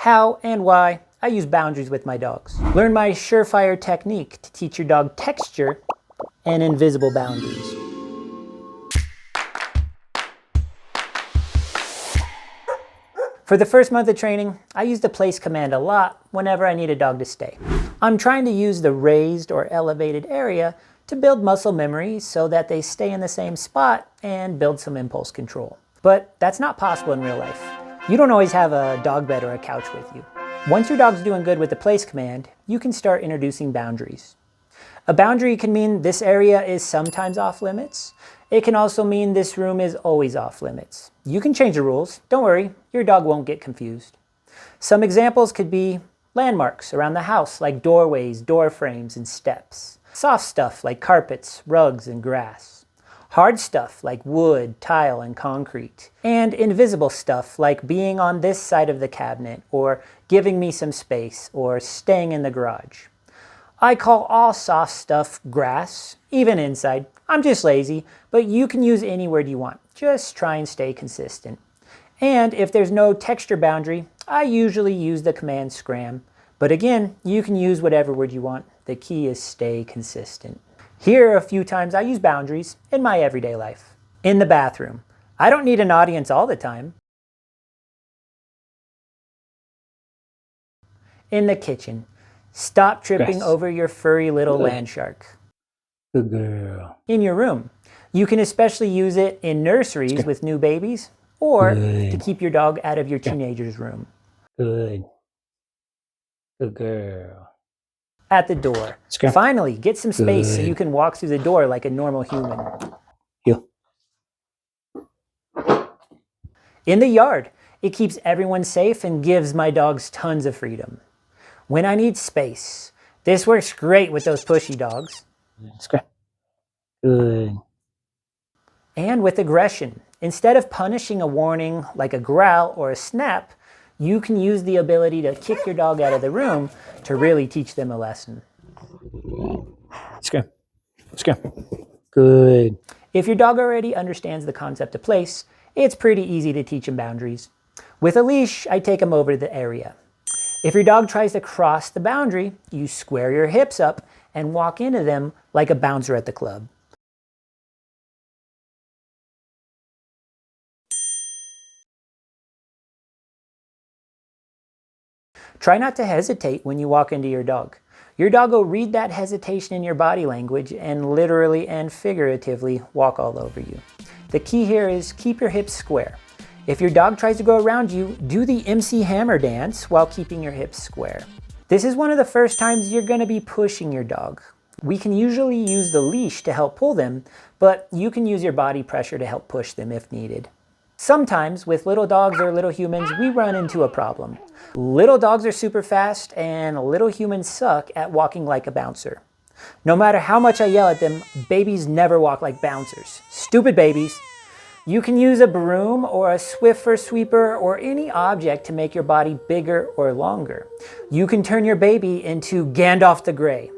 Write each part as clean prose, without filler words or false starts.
how and why I use boundaries with my dogs. Learn my surefire technique to teach your dog texture and invisible boundaries. For the first month of training, I use the place command a lot whenever I need a dog to stay. I'm trying to use the raised or elevated area to build muscle memory so that they stay in the same spot and build some impulse control. But that's not possible in real life. You don't always have a dog bed or a couch with you. Once your dog's doing good with the place command, you can start introducing boundaries. A boundary can mean this area is sometimes off limits. It can also mean this room is always off limits. You can change the rules. Don't worry, your dog won't get confused. Some examples could be landmarks around the house like doorways, door frames, and steps. Soft stuff like carpets, rugs, and grass. Hard stuff like wood, tile, and concrete. And invisible stuff like being on this side of the cabinet, or giving me some space, or staying in the garage. I call all soft stuff grass, even inside. I'm just lazy, but you can use any word you want. Just try and stay consistent. And if there's no texture boundary, I usually use the command scram. But again, you can use whatever word you want. The key is stay consistent. Here are a few times I use boundaries in my everyday life. In the bathroom. I don't need an audience all the time. In the kitchen. Stop tripping over your furry little land shark. Good girl. In your room. You can especially use it in nurseries with new babies, or to keep your dog out of your teenager's room. Good. Good girl. At the door. Finally, get some space so you can walk through the door like a normal human. In the yard. It keeps everyone safe and gives my dogs tons of freedom. When I need space. This works great with those pushy dogs. Good. And with aggression. Instead of punishing a warning like a growl or a snap, you can use the ability to kick your dog out of the room to really teach them a lesson. Good. If your dog already understands the concept of place, it's pretty easy to teach him boundaries. With a leash, I take him over to the area. If your dog tries to cross the boundary, you square your hips up and walk into them like a bouncer at the club. Try not to hesitate when you walk into your dog. Your dog will read that hesitation in your body language and literally and figuratively walk all over you. The key here is keep your hips square. If your dog tries to go around you, do the MC Hammer dance while keeping your hips square. This is one of the first times you're going to be pushing your dog. We can usually use the leash to help pull them, but you can use your body pressure to help push them if needed. Sometimes, with little dogs or little humans, we run into a problem. Little dogs are super fast, and little humans suck at walking like a bouncer. No matter how much I yell at them, babies never walk like bouncers. Stupid babies. You can use a broom or a Swiffer sweeper or any object to make your body bigger or longer. You can turn your baby into Gandalf the Grey.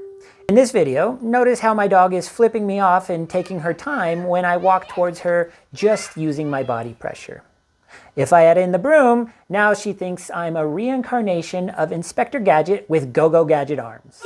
In this video, notice how my dog is flipping me off and taking her time when I walk towards her just using my body pressure. If I add in the broom, now she thinks I'm a reincarnation of Inspector Gadget with Go-Go Gadget arms.